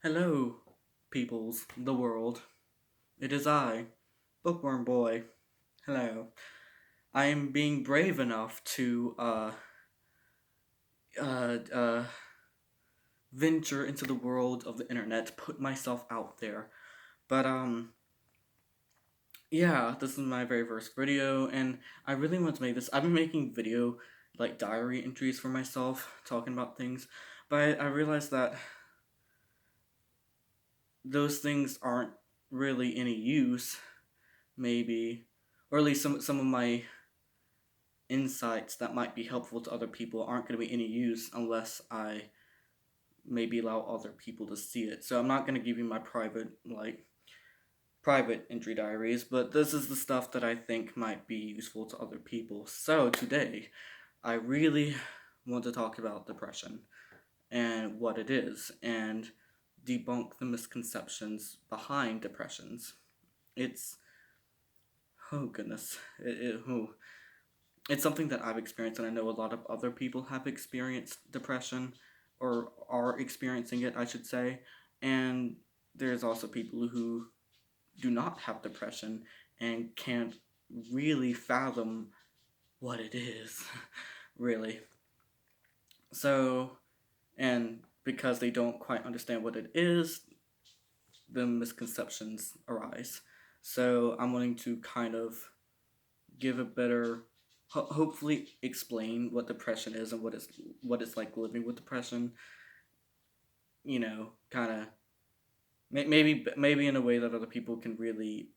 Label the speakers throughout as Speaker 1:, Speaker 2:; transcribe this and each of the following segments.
Speaker 1: Hello, peoples, the world. It is I, Bookworm Boy. Hello. I am being brave enough to uh, uh, venture into the world of the internet, put myself out there. But yeah, this is my very first video, and I really want to make this. I've been making video like diary entries for myself, talking about things, but I realized that those things aren't really any use, maybe, or at least some of my insights that might be helpful to other people aren't going to be any use unless I maybe allow other people to see it. So I'm not going to give you my private entry diaries, but this is the stuff that I think might be useful to other people. So today, I really want to talk about depression and what it is and debunk the misconceptions behind depressions. It's oh goodness, it's something that I've experienced, and I know a lot of other people have experienced depression or are experiencing it, I should say. And there's also people who do not have depression and can't really fathom what it is, really. So, and because they don't quite understand what it is, the misconceptions arise. So, I'm wanting to kind of give a better hopefully explain what depression is and what it's like living with depression, kind of maybe in a way that other people can really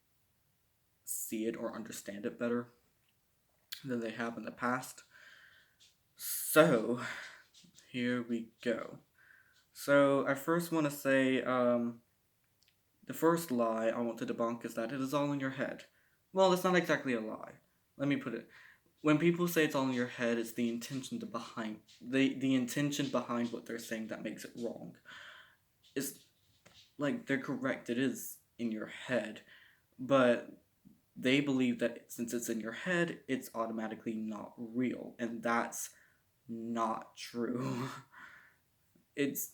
Speaker 1: see it or understand it better than they have in the past. So here we go. So I first want to say the first lie I want to debunk is that it is all in your head. Well, it's not exactly a lie. Let me put it. When people say it's all in your head, it's the intention behind the intention behind what they're saying that makes it wrong. It's like they're correct. It is in your head, but they believe that since it's in your head, it's automatically not real, and that's not true. it's,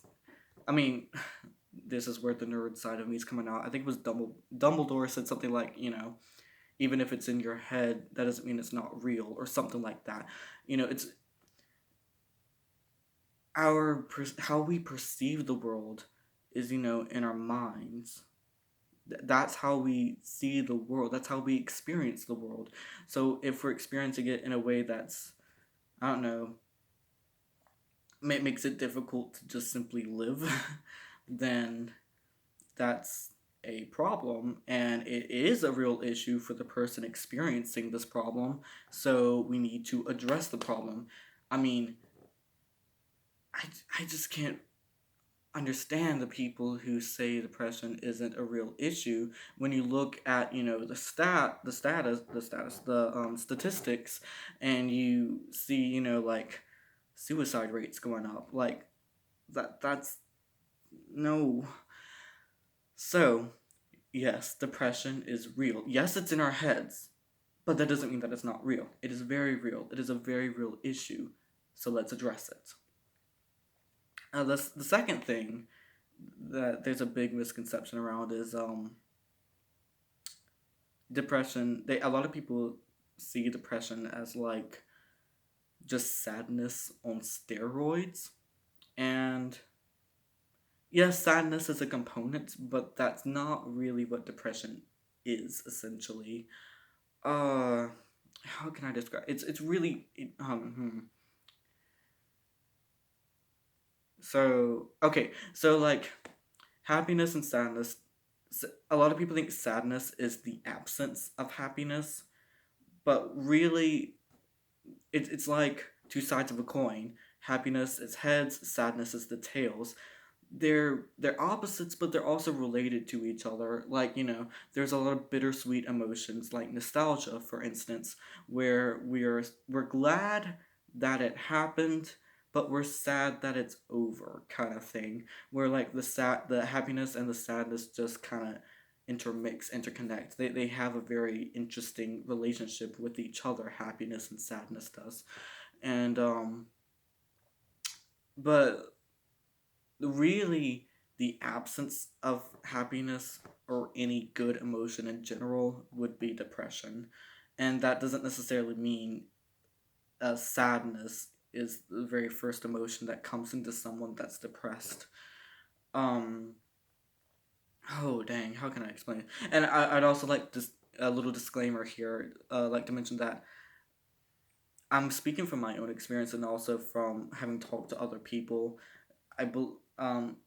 Speaker 1: I mean, this is where the nerd side of me is coming out. I think it was Dumbledore said something like, even if it's in your head, that doesn't mean it's not real, or something like that. It's how we perceive the world is in our minds. That's how we see the world. That's how we experience the world. So if we're experiencing it in a way that's, I don't know, makes it difficult to just simply live, then that's a problem, and it is a real issue for the person experiencing this problem. So we need to address the problem. I mean, I just can't understand the people who say depression isn't a real issue when you look at the statistics, and you see like suicide rates going up, like that's no. So yes, depression is real. Yes, it's in our heads, but that doesn't mean that it's not real. It is very real. It is a very real issue. So let's address it. The second thing that there's a big misconception around is depression. A lot of people see depression as like just sadness on steroids, and yes, sadness is a component, but that's not really what depression is essentially. Uh, how can I describe? It's really So okay, so like happiness and sadness. A lot of people think sadness is the absence of happiness, but really, it's like two sides of a coin. Happiness is heads, sadness is the tails. They're opposites, but they're also related to each other. Like there's a lot of bittersweet emotions, like nostalgia, for instance, where we're glad that it happened, but we're sad that it's over, kind of thing. Where like the happiness and the sadness just kind of interconnect. They have a very interesting relationship with each other. Happiness and sadness does, and but really the absence of happiness or any good emotion in general would be depression. And that doesn't necessarily mean sadness is the very first emotion that comes into someone that's depressed. Um, oh dang, how can I explain it? And I'd also like just a little disclaimer here. Like to mention that I'm speaking from my own experience and also from having talked to other people.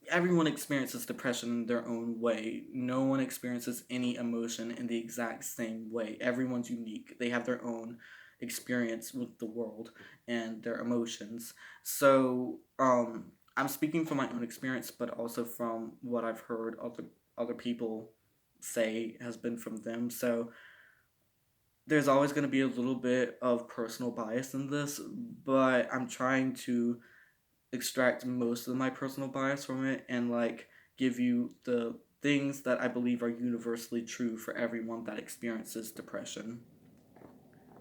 Speaker 1: Everyone experiences depression in their own way. No one experiences any emotion in the exact same way. Everyone's unique. They have their own experience with the world and their emotions. So, I'm speaking from my own experience, but also from what I've heard other people say has been from them. So, there's always going to be a little bit of personal bias in this, but I'm trying to extract most of my personal bias from it and like give you the things that I believe are universally true for everyone that experiences depression.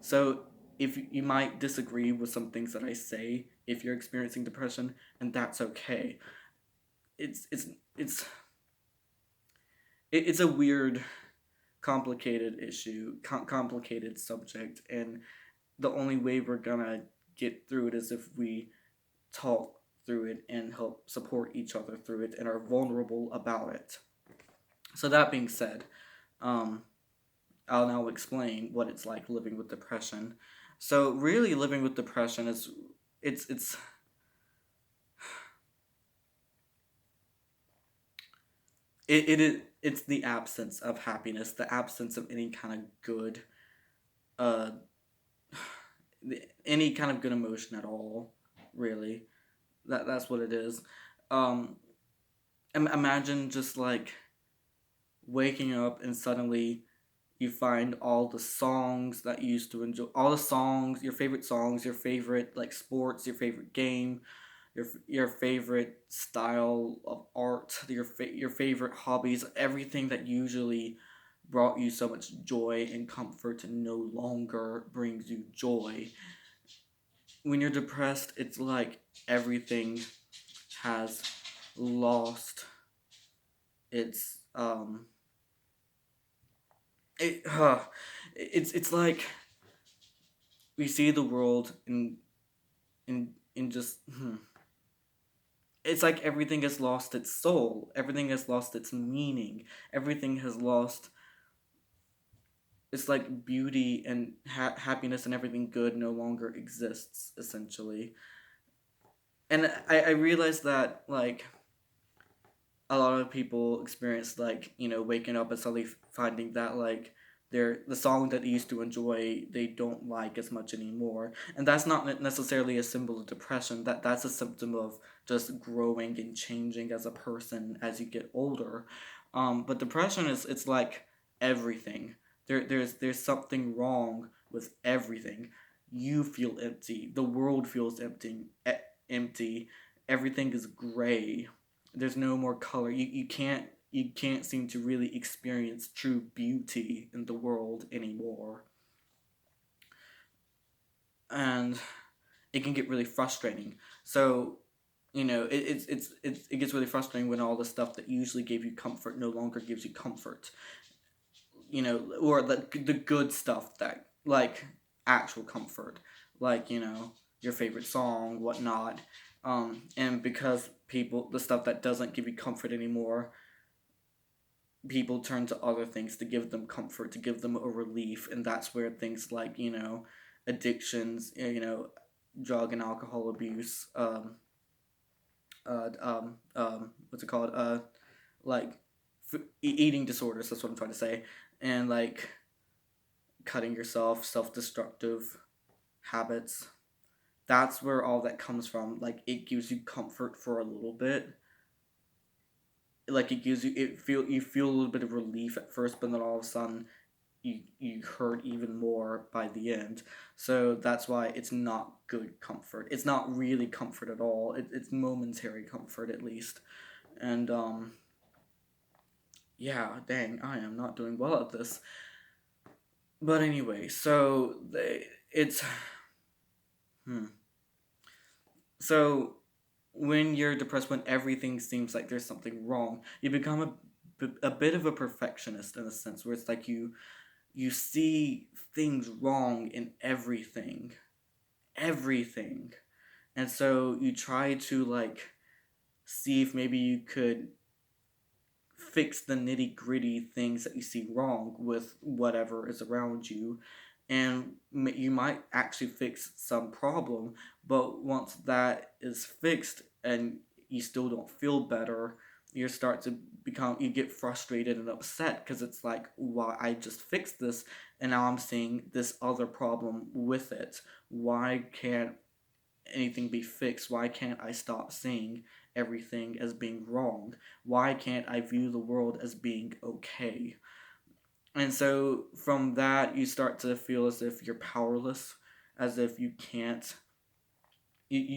Speaker 1: So if you might disagree with some things that I say if you're experiencing depression, and that's okay. It's it's it's it's a weird, complicated issue, complicated subject, and the only way we're gonna get through it is if we talk through it and help support each other through it and are vulnerable about it. So that being said, um, I'll now explain what it's like living with depression. So really, living with depression is it's it's the absence of happiness, the absence of any kind of good, uh, any kind of good emotion at all. Really, that's what it is. Um, Imagine just like waking up and suddenly you find all the songs that you used to enjoy, all the songs, your favorite like sports, your favorite game, your favorite style of art, your favorite hobbies, everything that usually brought you so much joy and comfort and no longer brings you joy. When you're depressed, it's like everything has lost its it it's like we see the world in just it's like everything has lost its soul, everything has lost its meaning, everything has lost. It's like beauty and happiness and everything good no longer exists essentially. And I realized that like a lot of people experience like waking up and suddenly finding that like the song that they used to enjoy they don't like as much anymore, and that's not necessarily a symbol of depression. That's a symptom of just growing and changing as a person as you get older. But depression is it's like everything. There's something wrong with everything. You feel empty, the world feels empty, everything is gray. There's no more color. You can't seem to really experience true beauty in the world anymore. And it can get really frustrating. So, it gets really frustrating when all the stuff that usually gave you comfort no longer gives you comfort. Or the good stuff that like actual comfort, like your favorite song, whatnot. And because the stuff that doesn't give you comfort anymore, people turn to other things to give them comfort, to give them a relief, and that's where things like addictions, drug and alcohol abuse, what's it called, like eating disorders. That's what I'm trying to say, and like cutting yourself, self-destructive habits. That's where all that comes from. Like it gives you comfort for a little bit, like it gives you feel a little bit of relief at first, but then all of a sudden you hurt even more by the end. So that's why it's not good comfort. It's not really comfort at all. It's momentary comfort at least. And yeah, dang, I am not doing well at this. But anyway, so it's hmm. So when you're depressed, when everything seems like there's something wrong, you become a bit of a perfectionist in a sense, where it's like you see things wrong in everything, and so you try to like see if maybe you could fix the nitty gritty things that you see wrong with whatever is around you, and you might actually fix some problem, but once that is fixed and you still don't feel better, you get frustrated and upset because it's like, why I just fixed this and now I'm seeing this other problem with it. Why can't anything be fixed? Why can't I stop seeing everything as being wrong? Why can't I view the world as being okay? And so from that, you start to feel as if you're powerless, as if you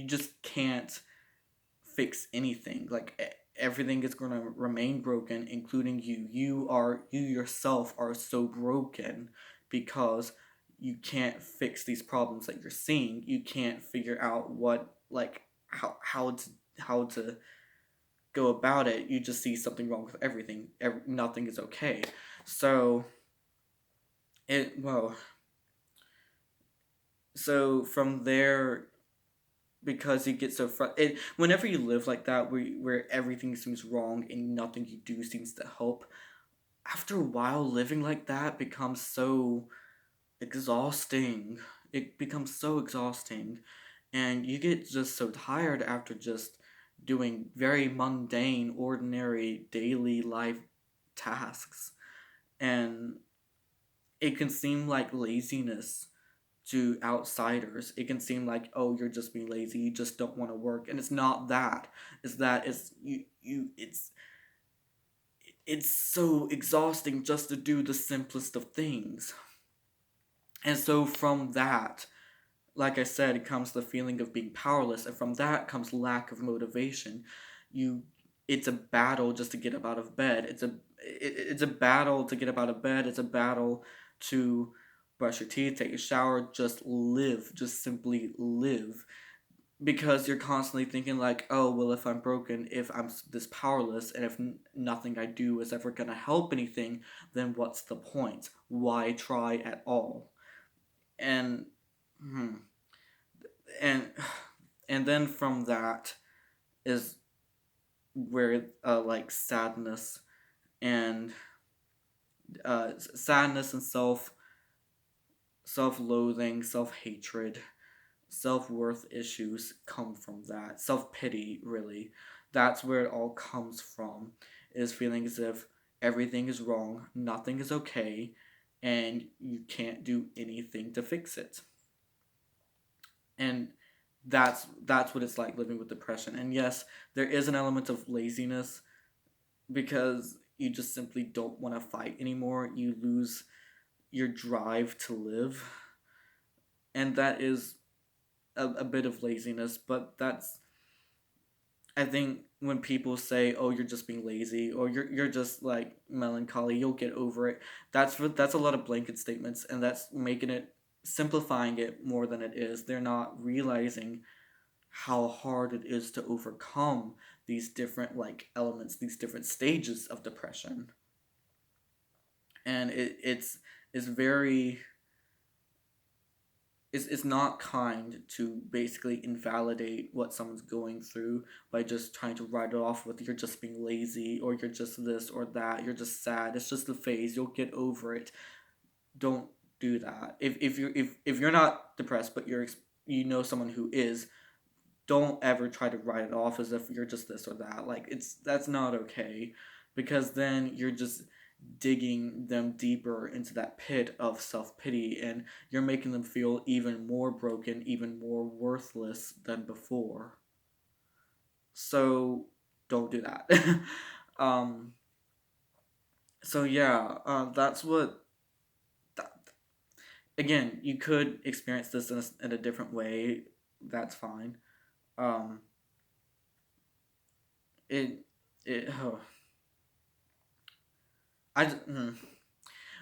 Speaker 1: just can't fix anything. Like everything is going to remain broken, including you. You yourself are so broken because you can't fix these problems that you're seeing. You can't figure out what like how to go about it. You just see something wrong with everything. Nothing is okay. So it well, so from there, because you get so frustrated whenever you live like that, where everything seems wrong and nothing you do seems to help, after a while living like that becomes so exhausting. It becomes so exhausting, and you get just so tired after just doing very mundane, ordinary daily life tasks. And it can seem like laziness to outsiders. It can seem like, oh, you're just being lazy, you just don't want to work. And it's not that. It's that it's you it's so exhausting just to do the simplest of things. And so from that, like I said, it comes the feeling of being powerless, and from that comes lack of motivation. You it's a battle just to get up out of bed. It's a battle to get up out of bed. It's a battle to brush your teeth, take a shower, just live, just simply live, because you're constantly thinking like, oh well, if I'm broken, if I'm this powerless, and if nothing I do is ever gonna help anything, then what's the point? Why try at all? And hmm, and and then from that is where like and sadness and self-loathing, self-hatred, self-worth issues come from that. Self-pity, really. That's where it all comes from, is feeling as if everything is wrong, nothing is okay, and you can't do anything to fix it. And that's what it's like living with depression. And yes, there is an element of laziness, because you just simply don't want to fight anymore. You lose your drive to live, and that is a bit of laziness. But that's, I think, when people say, oh, you're just being lazy, or you're just like melancholy, you'll get over it, that's a lot of blanket statements, and that's making it, simplifying it more than it is. They're not realizing how hard it is to overcome these different like elements, these different stages of depression. And it's very, it's not kind to basically invalidate what someone's going through by just trying to write it off with, you're just being lazy, or you're just this or that, you're just sad, it's just a phase, you'll get over it. Don't do that. If you're not depressed, but you know someone who is, don't ever try to write it off as if you're just this or that. Like, that's not okay, because then you're just digging them deeper into that pit of self-pity, and you're making them feel even more broken, even more worthless than before. So don't do that. um so yeah, that's what that, again, you could experience this in a different way. That's fine. um it it oh, I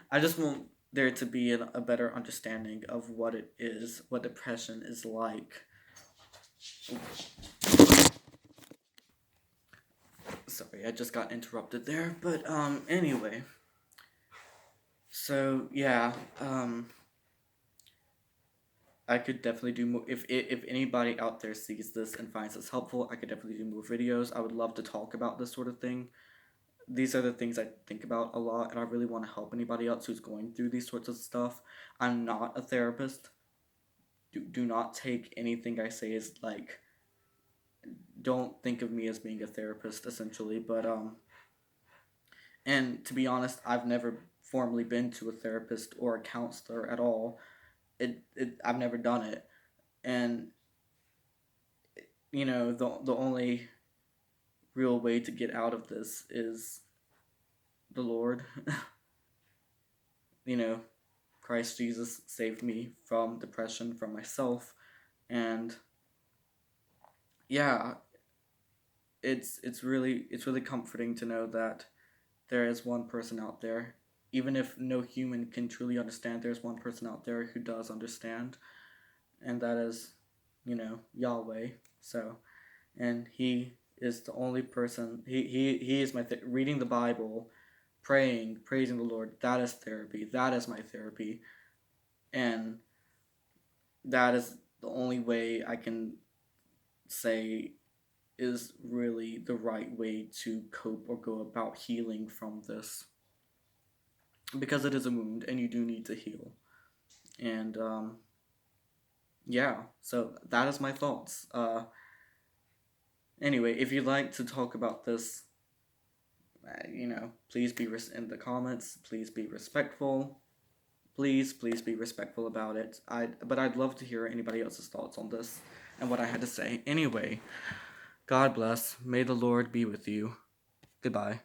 Speaker 1: I just want there to be a better understanding of what it is, what depression is like. Sorry, I just got interrupted there. But anyway. So yeah, I could definitely do more. If anybody out there sees this and finds this helpful, I could definitely do more videos. I would love to talk about this sort of thing. These are the things I think about a lot, and I really want to help anybody else who's going through these sorts of stuff. I'm not a therapist. Do not take anything I say as like, don't think of me as being a therapist essentially, but and to be honest, I've never formally been to a therapist or a counselor at all. I've never done it. And the only real way to get out of this is the Lord. you know, Christ Jesus saved me from depression, from myself, and yeah, it's really comforting to know that there is one person out there. Even if no human can truly understand, there's one person out there who does understand, and that is, Yahweh. So, and He is the only person. He is my reading the Bible, praying, praising the Lord. That is therapy. That is my therapy, and that is the only way I can say is really the right way to cope or go about healing from this, because it is a wound and you do need to heal. And yeah, so that is my thoughts. Anyway, if you'd like to talk about this, please be in the comments. Please be respectful. Please be respectful about it. But I'd love to hear anybody else's thoughts on this and what I had to say. Anyway, God bless. May the Lord be with you. Goodbye.